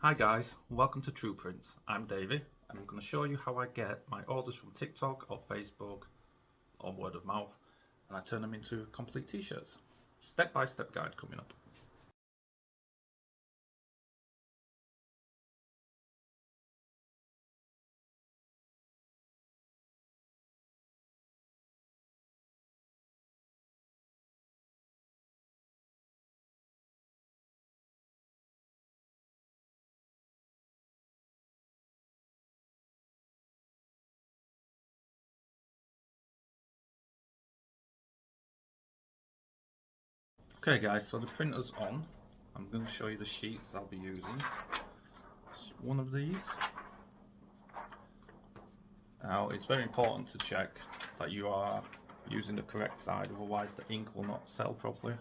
Hi guys, welcome to True Prints. I'm Davey and I'm going to show you how I get my orders from TikTok or Facebook or word of mouth and I turn them into complete t-shirts. Step-by-step guide coming up. Okay guys, so the printer's on. I'm going to show you the sheets I'll be using. It's one of these. Now it's very important to check that you are using the correct side, otherwise the ink will not settle properly.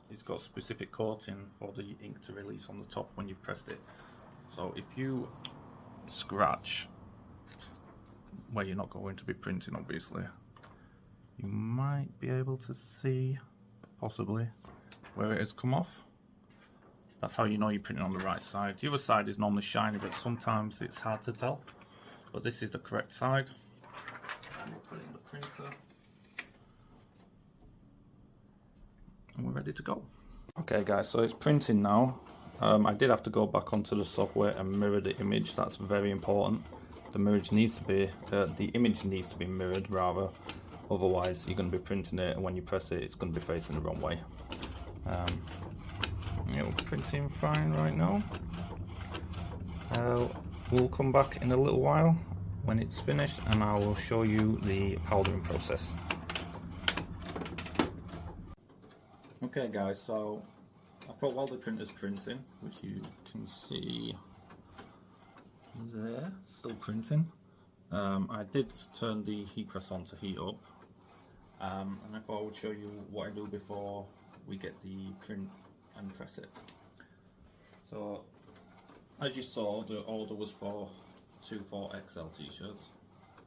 It's got specific coating for the ink to release on the top when you've pressed it. So if you scratch where you're not going to be printing, obviously, you might be able to see possibly where it has come off. That's how you know you're printing on the right side. The other side is normally shiny, but sometimes it's hard to tell. But this is the correct side. And we'll put it in the printer. And we're ready to go. Okay guys, so it's printing now. I did have to go back onto the software and mirror the image. That's very important. The image needs to be mirrored rather. Otherwise you're going to be printing it and when you press it, it's going to be facing the wrong way. We're printing fine right now. We'll come back in a little while when it's finished and I will show you the powdering process. Okay guys, so I thought while the printer's printing, which you can see is there, still printing, I did turn the heat press on to heat up, and I thought I would show you what I do before we get the print and press it. So as you saw, the order was for 2 4XL t-shirts.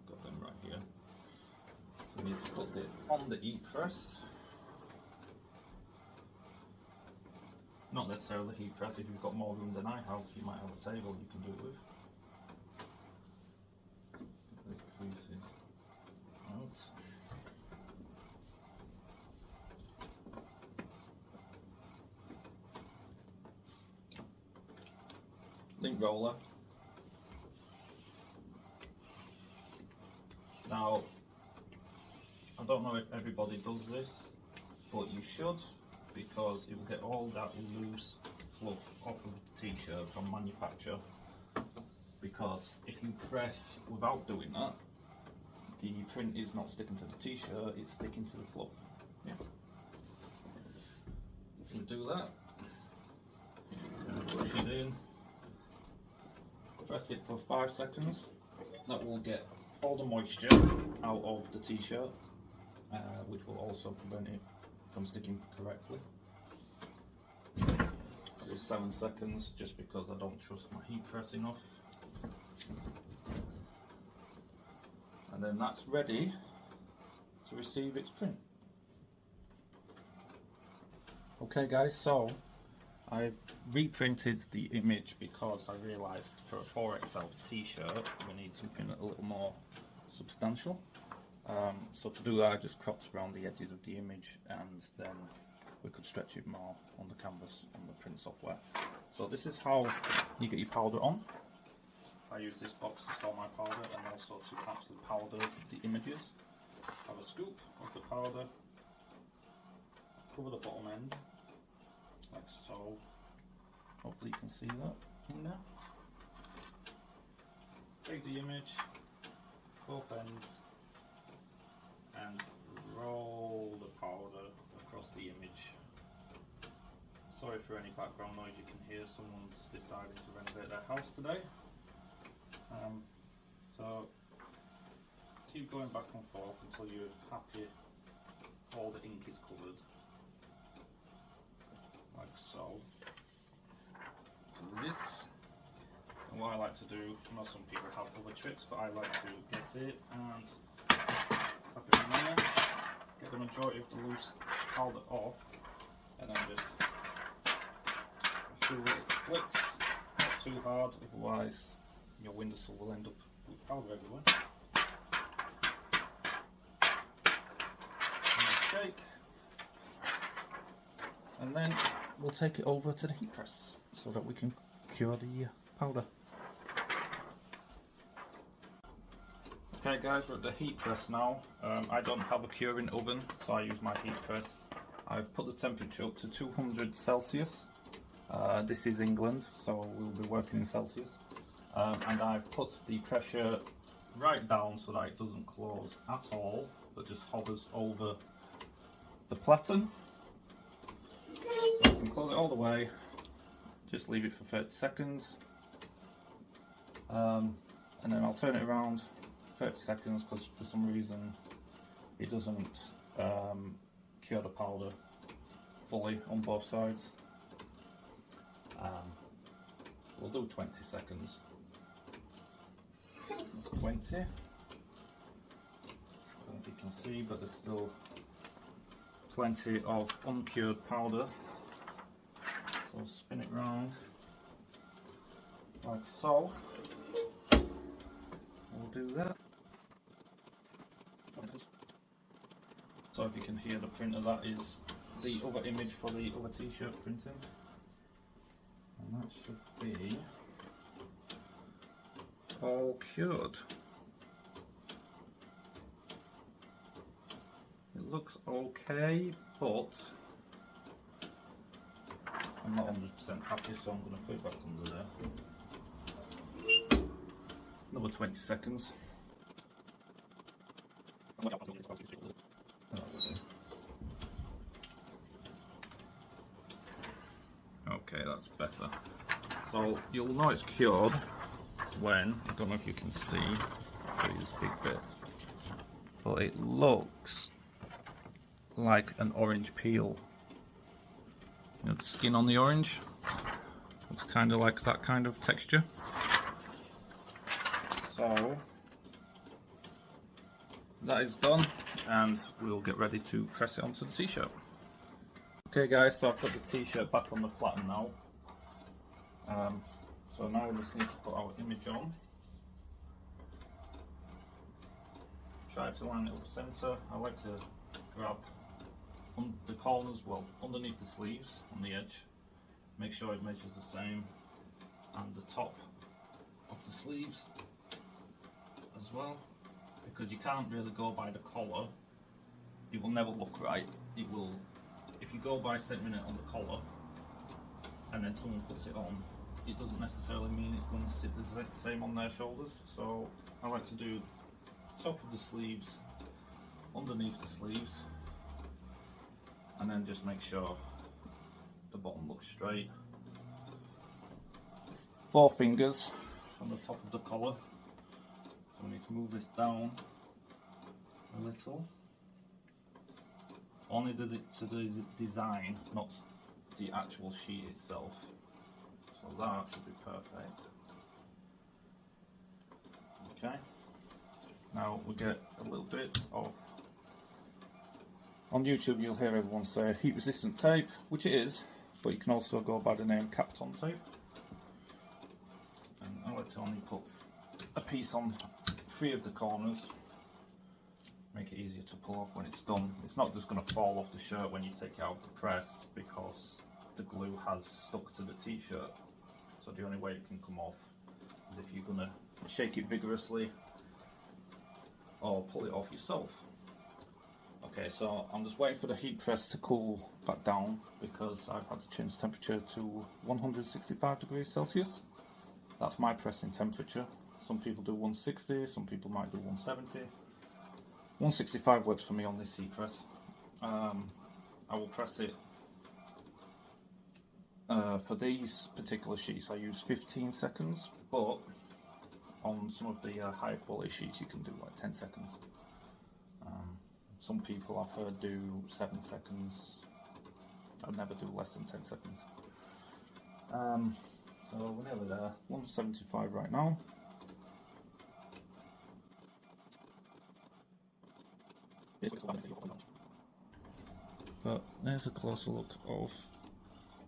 Got them right here. So we need to put it on the heat press. Not necessarily the heat press. If you've got more room than I have, you might have a table you can do it with. The creases out. Link roller. Now, I don't know if everybody does this, but you should, because it will get all that loose fluff off of the t-shirt from manufacture. Because if you press without doing that, the print is not sticking to the t-shirt, it's sticking to the fluff. Yeah. You do that, push it in. Press it for 5 seconds. That will get all the moisture out of the t-shirt, which will also prevent it from sticking correctly. I do 7 seconds just because I don't trust my heat press enough. And then that's ready to receive its print. Okay guys, so I've reprinted the image because I realised for a 4XL t-shirt we need something a little more substantial. So to do that I just cropped around the edges of the image and then we could stretch it more on the canvas on the print software. So this is how you get your powder on. I use this box to store my powder and also to actually powder the images. Have a scoop of the powder, cover the bottom end like so. Hopefully you can see that in there. Take the image, both ends, and roll the powder across the image. Sorry for any background noise you can hear, someone's decided to renovate their house today. So keep going back and forth until you're happy all the ink is covered, like so. This, and what I like to do, I know some people have other tricks, but I like to get it and tap it in there, get the majority of the loose powder off, and then just a few little flicks, too hard, otherwise your windowsill will end up with powder everywhere. Shake, and then we'll take it over to the heat press so that we can cure the powder. Okay guys, we're at the heat press now. I don't have a curing oven, so I use my heat press. I've put the temperature up to 200 Celsius. This is England, so we'll be working in Celsius. And I've put the pressure right down so that it doesn't close at all, but just hovers over the platen. So I can close it all the way, just leave it for 30 seconds. And then I'll turn it around 30 seconds because for some reason it doesn't cure the powder fully on both sides. We'll do 20 seconds. That's 20. I don't know if you can see, but there's still plenty of uncured powder. So spin it round like so. We'll do that. So if you can hear the printer, that is the other image for the other t-shirt printing. And that should be all cured. It looks okay, but I'm not 100% happy, so I'm going to put it back under there. Another 20 seconds. Okay, that's better. So you'll know it's cured when, I don't know if you can see, I'll show you this big bit, but it looks like an orange peel. You know, the skin on the orange looks kind of like that kind of texture. So that is done, and we'll get ready to press it onto the t-shirt. Okay guys, so I've put the t-shirt back on the platen now. So now we just need to put our image on. Try to line it up centre. I like to grab on the corners, well, underneath the sleeves on the edge. Make sure it measures the same, and the top of the sleeves as well, because you can't really go by the collar. It will never look right. It will, if you go by centering it on the collar and then someone puts it on, it doesn't necessarily mean it's going to sit the same on their shoulders. So I like to do top of the sleeves, underneath the sleeves, and then just make sure the bottom looks straight. 4 fingers from the top of the collar. So we need to move this down a little. Only to the design, not the actual sheet itself. So that should be perfect. Okay. Now we get a little bit of, on YouTube you'll hear everyone say heat resistant tape, which it is, but you can also go by the name Kapton tape. And I like to only put a piece on 3 of the corners, make it easier to pull off when it's done. It's not just going to fall off the shirt when you take it out of the press, because the glue has stuck to the t-shirt. So the only way it can come off is if you're going to shake it vigorously or pull it off yourself. Okay, so I'm just waiting for the heat press to cool back down, because I've had to change the temperature to 165 degrees Celsius. That's my pressing temperature. Some people do 160, some people might do 170. 165 works for me on this heat press. I will press it, for these particular sheets I use 15 seconds, but on some of the higher quality sheets you can do like 10 seconds. Some people I've heard do 7 seconds. I'd never do less than 10 seconds. So we're nearly there. 175 right now. But there's a closer look of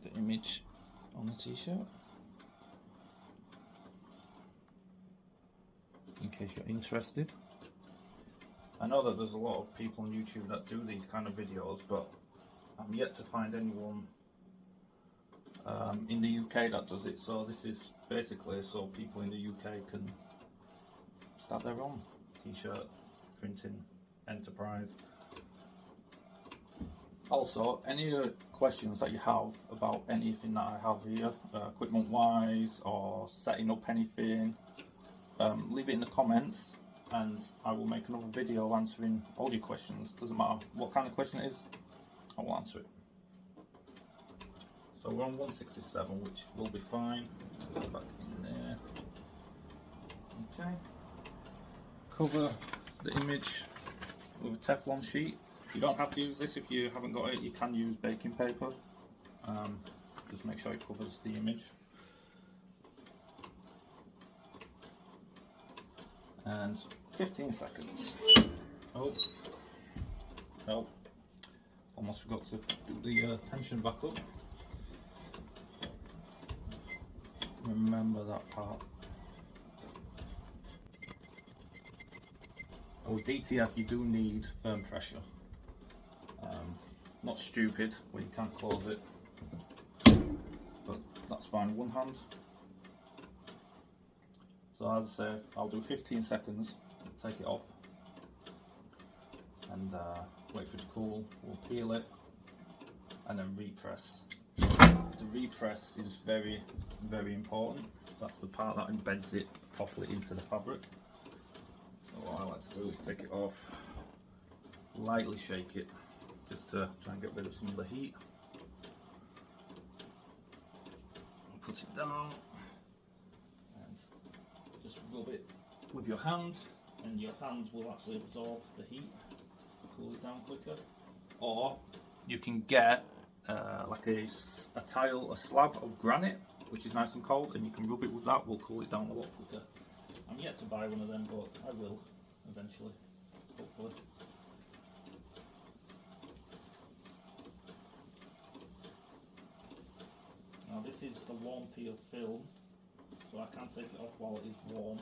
the image on the t-shirt. case you're interested. I know that there's a lot of people on YouTube that do these kind of videos, but I'm yet to find anyone in the UK that does it. So this is basically so people in the UK can start their own t-shirt printing enterprise. Also, any questions that you have about anything that I have here, equipment wise or setting up anything, leave it in the comments and I will make another video answering all your questions. Doesn't matter what kind of question it is, I will answer it. So we're on 167, which will be fine. Back in there. Okay. Cover the image with a Teflon sheet. You don't have to use this if you haven't got it. You can use baking paper. Just make sure it covers the image. And 15 seconds. Oh, almost forgot to do the tension back up. Remember that part. With DTF you do need firm pressure. Not stupid where you can't close it, but that's fine. One hand. So as I say, I'll do 15 seconds, take it off, and wait for it to cool. We'll peel it, and then repress. The repress is very, very important. That's the part that embeds it properly into the fabric. So what I like to do is take it off, lightly shake it, just to try and get rid of some of the heat. Put it down and just rub it with your hand, and your hand will actually absorb the heat, cool it down quicker. Or you can get like a slab of granite, which is nice and cold, and you can rub it with that. Will cool it down a lot quicker. I'm yet to buy one of them, but I will eventually, hopefully. Now this is a warm peel film, so I can take it off while it is warm,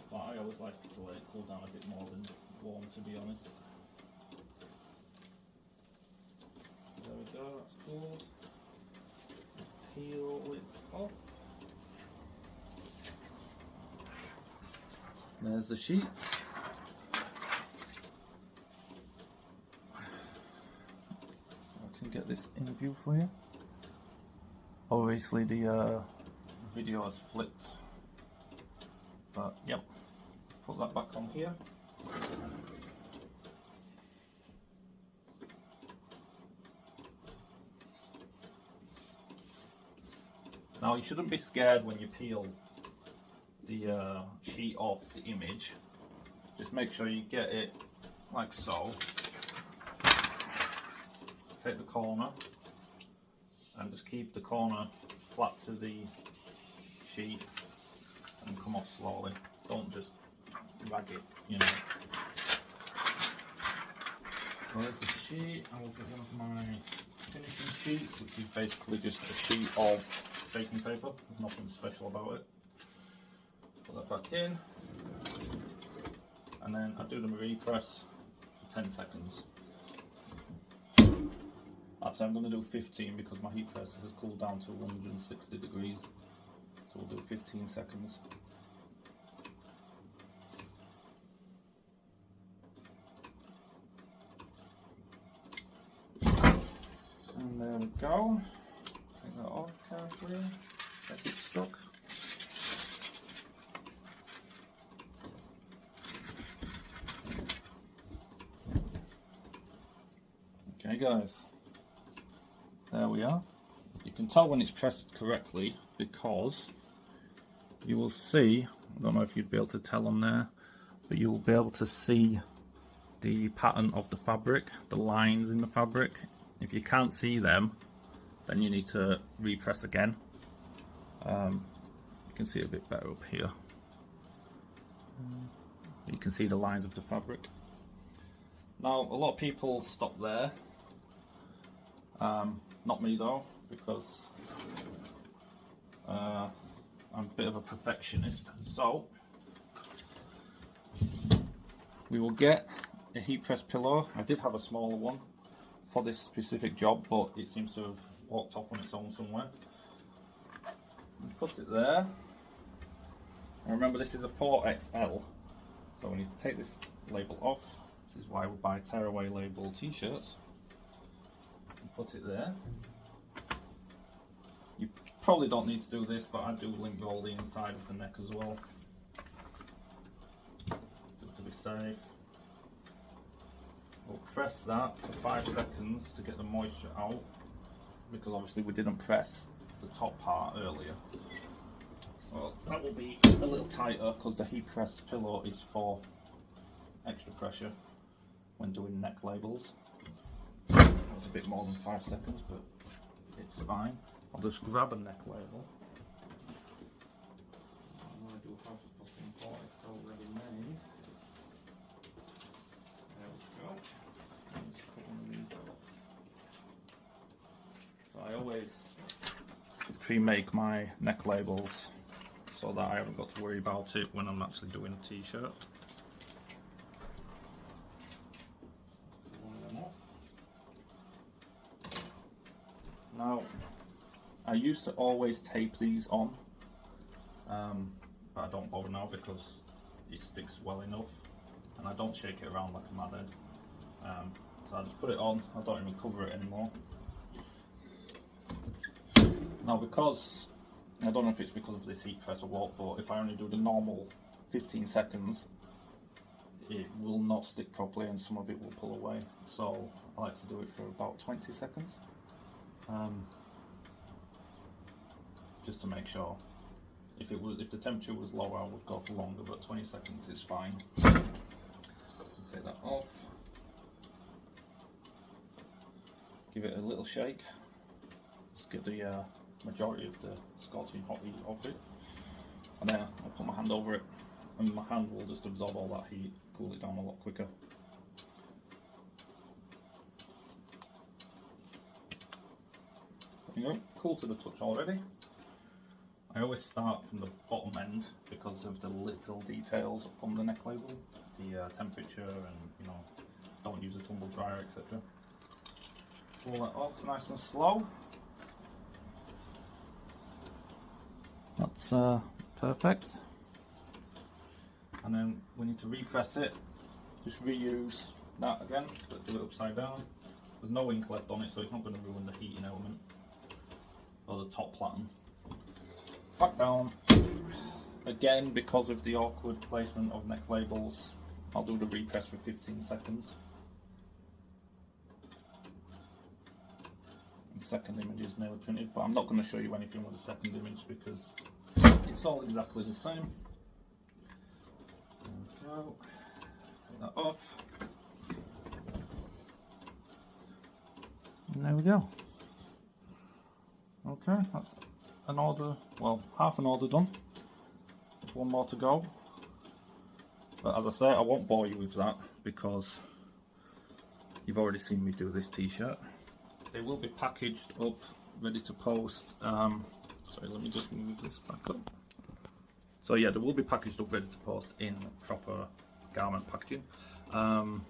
but I always like to let it cool down a bit more than warm, to be honest. There we go, that's cooled. Peel it off. There's the sheet. So I can get this in view for you. Obviously the video has flipped, but yep, put that back on here. Now you shouldn't be scared when you peel the sheet off the image. Just make sure you get it like so. Take the corner and just keep the corner flat to the sheet and come off slowly. Don't just drag it, you know. So there's the sheet. I will get one of my finishing sheets, which is basically just a sheet of baking paper. There's nothing special about it. Put that back in, and then I do the repress for 10 seconds. Actually, I'm going to do 15 because my heat press has cooled down to 160 degrees. So we'll do 15 seconds. And there we go. Take that off carefully. Get it stuck. Okay guys, there we are. You can tell when it's pressed correctly because you will see, I don't know if you'd be able to tell on there, but you will be able to see the pattern of the fabric, the lines in the fabric. If you can't see them, then you need to repress again. You can see it a bit better up here. You can see the lines of the fabric. Now a lot of people stop there. Not me though, because I'm a bit of a perfectionist. So we will get a heat press pillow. I did have a smaller one for this specific job, but it seems to have walked off on its own somewhere. Put it there. And remember, this is a 4XL, so we need to take this label off. This is why we buy tearaway label t-shirts. Put it there. You probably don't need to do this, but I do link roll the inside of the neck as well, just to be safe. We'll press that for 5 seconds to get the moisture out, because obviously we didn't press the top part earlier. Well, that will be a little tighter because the heat press pillow is for extra pressure when doing neck labels. That's a bit more than 5 seconds, but it's fine. I'll just grab a neck label. I'm going to do half a possible 4XL already made. There we go. Just cut one of these off. So I always pre-make my neck labels so that I haven't got to worry about it when I'm actually doing a t-shirt. Now, I used to always tape these on, but I don't bother now because it sticks well enough and I don't shake it around like a mad head. So I just put it on, I don't even cover it anymore. Now, because, I don't know if it's because of this heat press or what, but if I only do the normal 15 seconds, it will not stick properly and some of it will pull away. So I like to do it for about 20 seconds. Just to make sure. If the temperature was lower, I would go for longer, but 20 seconds is fine. Take that off. Give it a little shake. Let's get the majority of the scorching hot heat off it, and then I'll put my hand over it, and my hand will just absorb all that heat, cool it down a lot quicker. There you go, cool to the touch already. I always start from the bottom end because of the little details on the neck label, the temperature, and don't use a tumble dryer, etc. Pull that off nice and slow. That's perfect. And then we need to repress it. Just reuse that again, but do it upside down. There's no ink left on it, so it's not going to ruin the heating element or the top platen. Back down. Again, because of the awkward placement of neck labels, I'll do the repress for 15 seconds. The second image is nearly printed, but I'm not going to show you anything with the second image because it's all exactly the same. There we go. Take that off. And there we go. Okay, that's an order, well, half an order done. There's one more to go. But as I say, I won't bore you with that because you've already seen me do this t-shirt. They will be packaged up, ready to post. Sorry, let me just move this back up. So yeah, they will be packaged up, ready to post in proper garment packaging. As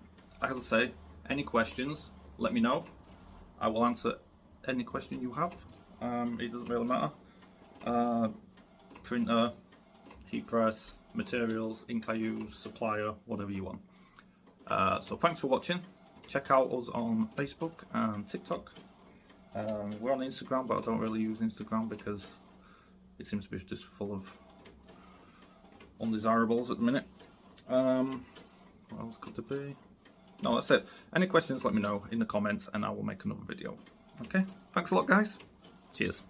I say, any questions, let me know. I will answer any question you have. It doesn't really matter. Printer, heat press, materials, ink I use, supplier, whatever you want. So thanks for watching. Check out us on Facebook and TikTok. We're on Instagram, but I don't really use Instagram because it seems to be just full of undesirables at the minute. What else could there be? No, that's it. Any questions, let me know in the comments and I will make another video. Okay, thanks a lot guys. Cheers.